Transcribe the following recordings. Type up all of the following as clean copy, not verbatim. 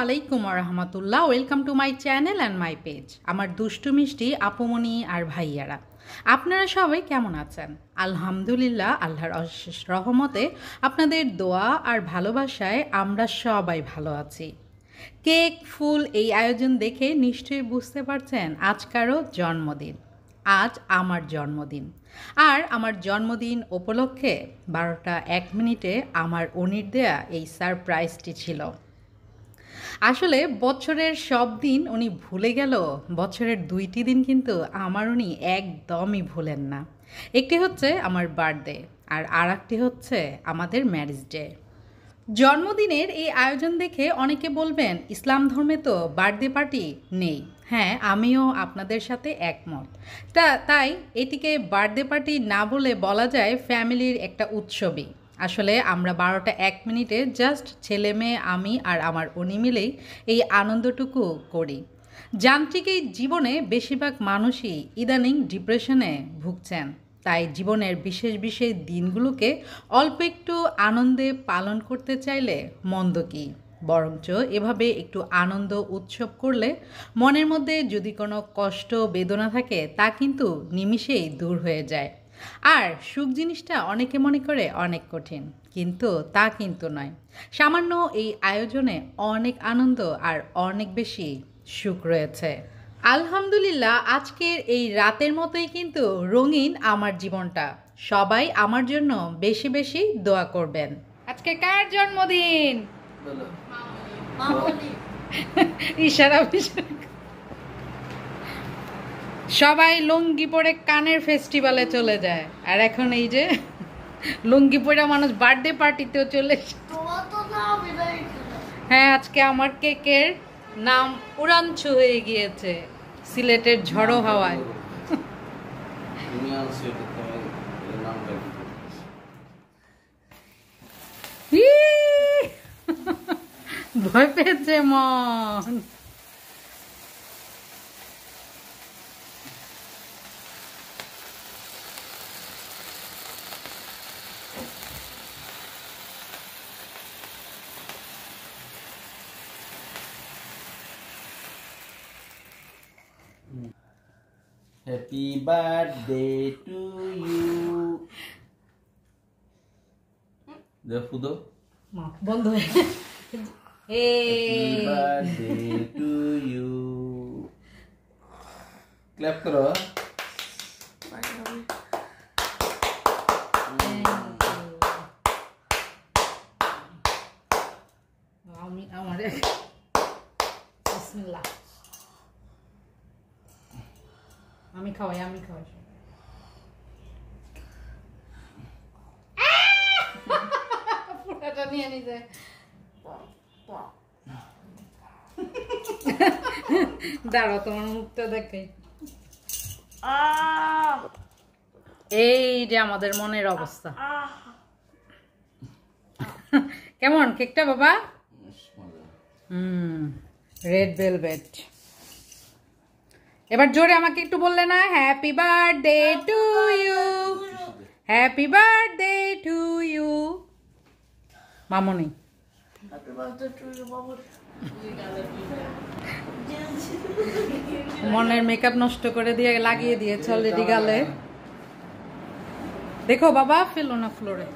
আলাইকুম রাহমাতুল্লাহ। Welcome to my channel and my page. আমার দুষ্টু মিষ্টি আপুমনি আর ভাইয়ারা, আপনারা সবাই কেমন আছেন? আলহামদুলিল্লাহ, আল্লাহর অশেষ রহমতে আপনাদের দোয়া আর ভালোবাসায় আমরা সবাই ভালো আছি। কেক, ফুল এই আয়োজন দেখে নিশ্চয়ই বুঝতে পারছেন আজ কারো জন্মদিন। আজ আমার জন্মদিন, আর আমার জন্মদিন উপলক্ষে 12টা 1 মিনিটে আমার অনির দেয়া এই সারপ্রাইজটি ছিল। আসলে বছরের সব দিন উনি ভুলে গেল, বছরের 2টি দিন কিন্তু আমার উনি একদমই ভুলেন না। একটি হচ্ছে আমার বার্থডে, আর আরেকটি হচ্ছে আমাদের ম্যারেজ ডে। জন্মদিনের এই আয়োজন দেখে অনেকে বলবেন ইসলাম ধর্মে তো বার্থডে পার্টি নেই। হ্যাঁ, আমিও আপনাদের সাথে একমত। তাই এটিকে বার্থডে পার্টি না বলে বলা যায় ফ্যামিলির একটা উৎসবই। আসলে আমরা 12টা 1 মিনিটে জাস্ট ছেলে মেয়ে, আমি আর আমার উনি মিলেই এই আনন্দটুকু করি। যান্ত্রিক এই জীবনে বেশিরভাগ মানুষই ইদানিং ডিপ্রেশনে ভুগছেন। তাই জীবনের বিশেষ বিশেষ দিনগুলোকে অল্প একটু আনন্দে পালন করতে চাইলে মন্দ কী? বরঞ্চ এভাবে একটু আনন্দ উৎসব করলে মনের মধ্যে যদি কোনো কষ্ট বেদনা থাকে তা কিন্তু নিমিষেই দূর হয়ে যায়। আর সুখ জিনিসটা অনেকে মনে করে অনেক কঠিন, কিন্তু তা কিন্তু নয়। সামান্য এই আয়োজনে অনেক আনন্দ আর অনেক বেশি সুখ রয়েছে। আলহামদুলিল্লাহ, আজকের এই রাতের মতোই কিন্তু রঙিন আমার জীবনটা। সবাই আমার জন্য বেশি বেশি দোয়া করবেন। আজকে কার জন্মদিন? ইশারা সবাই লুঙ্গি পরে কানের ফেস্টিভ্যালে চলে যায়, আর এখন এই যে লুঙ্গি পরে মানুষ বার্থডে পার্টিতেও চলে। হ্যাঁ, আজকে আমার কেকের নাম উড়ানছু হয়ে গিয়েছে সিলেটের ঝড়ো হাওয়ায়। ভয় পেয়েছে মন। Happy birthday to you. দেখো তো বন্ধ হয়ে Happy birthday to you. Clap করো। আমি আমার বিসমিল্লাহ। আমি খাওয়াই পুরাটা নিয়ে নিতে। দাঁড়াও, তোমার মুখটা দেখাই। এই যে আমাদের মনের অবস্থা। কেমন কেকটা বাবা? Red velvet. এবার জোরে আমাকে একটু বললে না, happy birthday to you, happy birthday to you মামনি। মনের মেকআপ নষ্ট করে দিয়ে লাগিয়ে দিয়েছে অলরেডি গালে। দেখো বাবা, ফেলো না ফ্লোরে।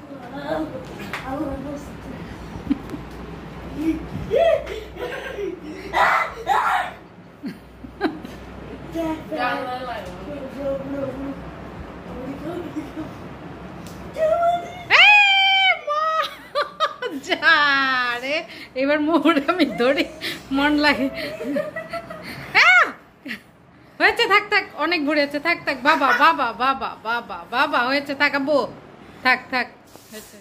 এবার মোড় আমি ধরি, মন লাগে। হয়েছে, থাক থাক, অনেক ঘুরেছে, থাক থাক বাবা বাবা বাবা বাবা বাবা, হয়েছে, থাক আব্বু, থাক থাক, হয়েছে।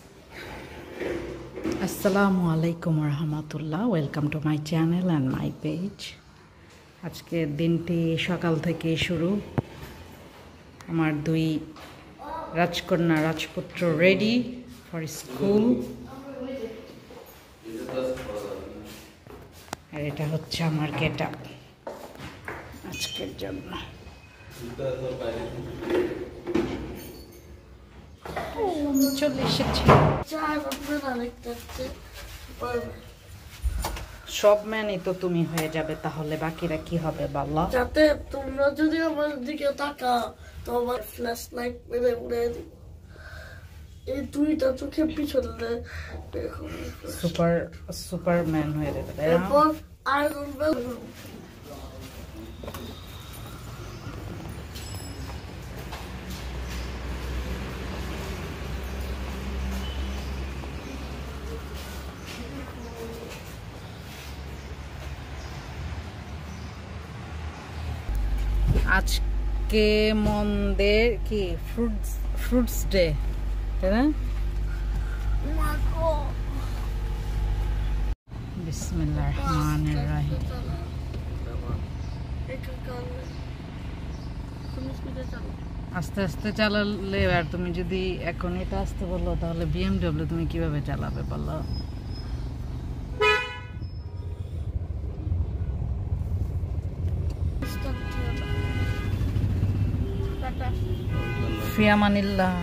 আসসালামু আলাইকুম রহমতুল্লাহ। Welcome to my channel and my page. আজকের দিনটি সকাল থেকে শুরু। আমার 2 রাজকন্যা রাজপুত্র রেডি ফর স্কুল, আর এটা হচ্ছে আমার গেট আপ আজকের জন্য। চলে এসেছি। সব ম্যানই তো তুমি হয়ে যাবে, তাহলে বাকিরা কি হবে বাল্লা? যাতে তোমরা যদি আমার দিকে তাকাও তো আমার ফ্ল্যাশ লাইট মেরে উড়ে দিব। এই দুইটা চোখে পিছনে সুপারম্যান হয়ে যাবে, তাই না? এরপর আয়রন ম্যান। আজকে মন্দের কি ফ্রুটস ডে, তাই না? বিসমিল্লাহির রহমানির রহিম। আস্তে আস্তে চালালে, আর তুমি যদি এখন এটা আসতে বলো তাহলে বিএমডব্লিউ তুমি কিভাবে চালাবে বলো? ফিয়ামানিল্লাহ।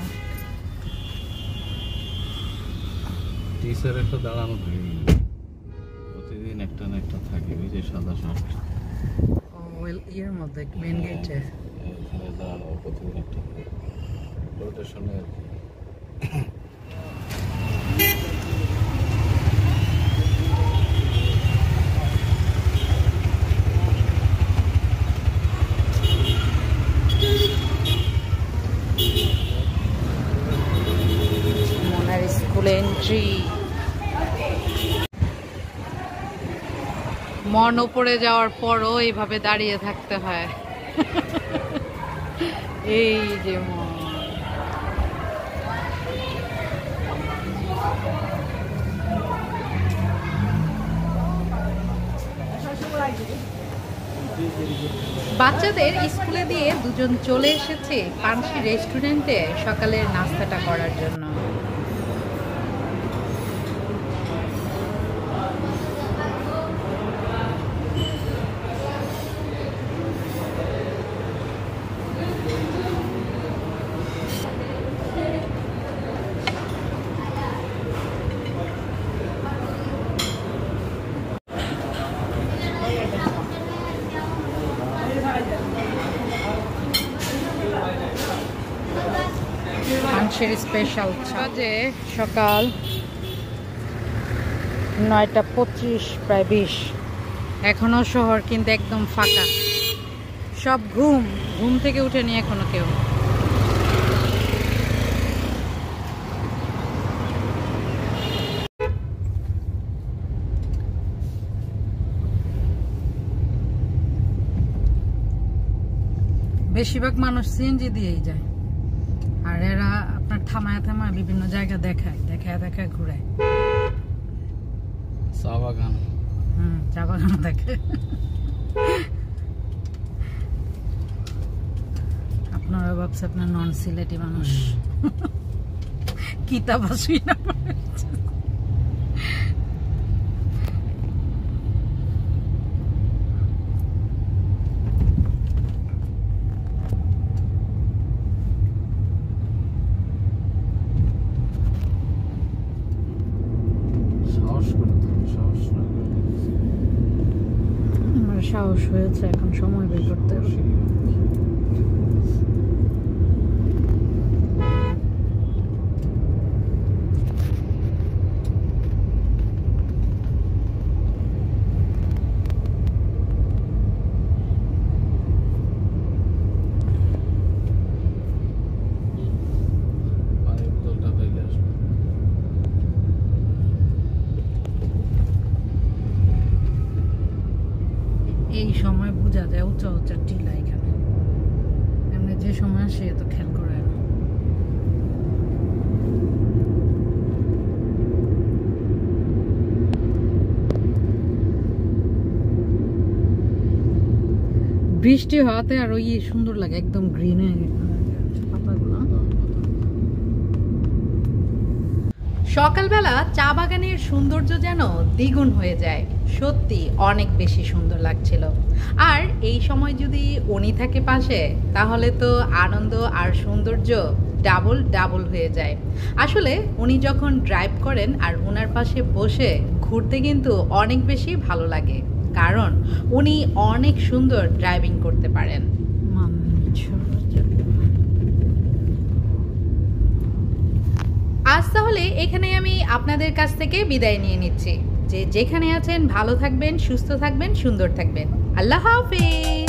টিচার একটা দাঁড়ানো থাকে, প্রতিদিন একটা না একটা থাকে, ওই যে সাদা শার্ট ইয়ের মধ্যে মেন গেটে এখানে দাঁড়ানো প্রতিদিন একটা রোটেশনে আর কি। মনের স্কুল এন্ট্রি। মন উপরে যাওয়ার পরও এইভাবে দাঁড়িয়ে থাকতে হয়। এই যে মন। বাচ্চাদের স্কুলে দিয়ে দুজন চলে এসেছে পানসি রেস্টুরেন্টে সকালের নাস্তাটা করার জন্য। পানসির স্পেশাল বাজে সকাল 9:25, প্রায় 20। এখনো শহর কিন্তু একদম ফাঁকা, সব ঘুম থেকে উঠেনি এখনো কেউ। বেশিরভাগ মানুষ সিএনজি দিয়েই যায়, আর এরা আপনার থামায় বিভিন্ন জায়গা দেখায় ঘুরায়। চা বাগান, চা বাগান দেখে। আপনারা ভাবছে আপনার নন সিলেটি মানুষ, কিতাব আসুই না। সাহস হয়েছে, এখন সময় বের করতে হবে। এই সময় বোঝা যায় উঁচা টিলা এখানে, এমনি যে সময় আসে তো খেয়াল করে না। বৃষ্টি হওয়াতে আর ওই সুন্দর লাগে, একদম গ্রিন হয়ে পাতাগুলো। সকালবেলা চা বাগানের সৌন্দর্য যেন দ্বিগুণ হয়ে যায়, সত্যি অনেক বেশি সুন্দর লাগছিল। আর এই সময় যদি উনি থাকে পাশে, তাহলে তো আনন্দ আর সৌন্দর্য ডাবল হয়ে যায়। আসলে উনি যখন ড্রাইভ করেন আর ওনার পাশে বসে ঘুরতে কিন্তু অনেক বেশি ভালো লাগে, কারণ উনি অনেক সুন্দর ড্রাইভিং করতে পারেন। আজ তাহলে এখানে আমি আপনাদের কাছ থেকে বিদায় নিয়ে নিচ্ছি। যেখানে আছেন ভালো থাকবেন, সুস্থ থাকবেন, সুন্দর থাকবেন। আল্লাহ হাফেজ।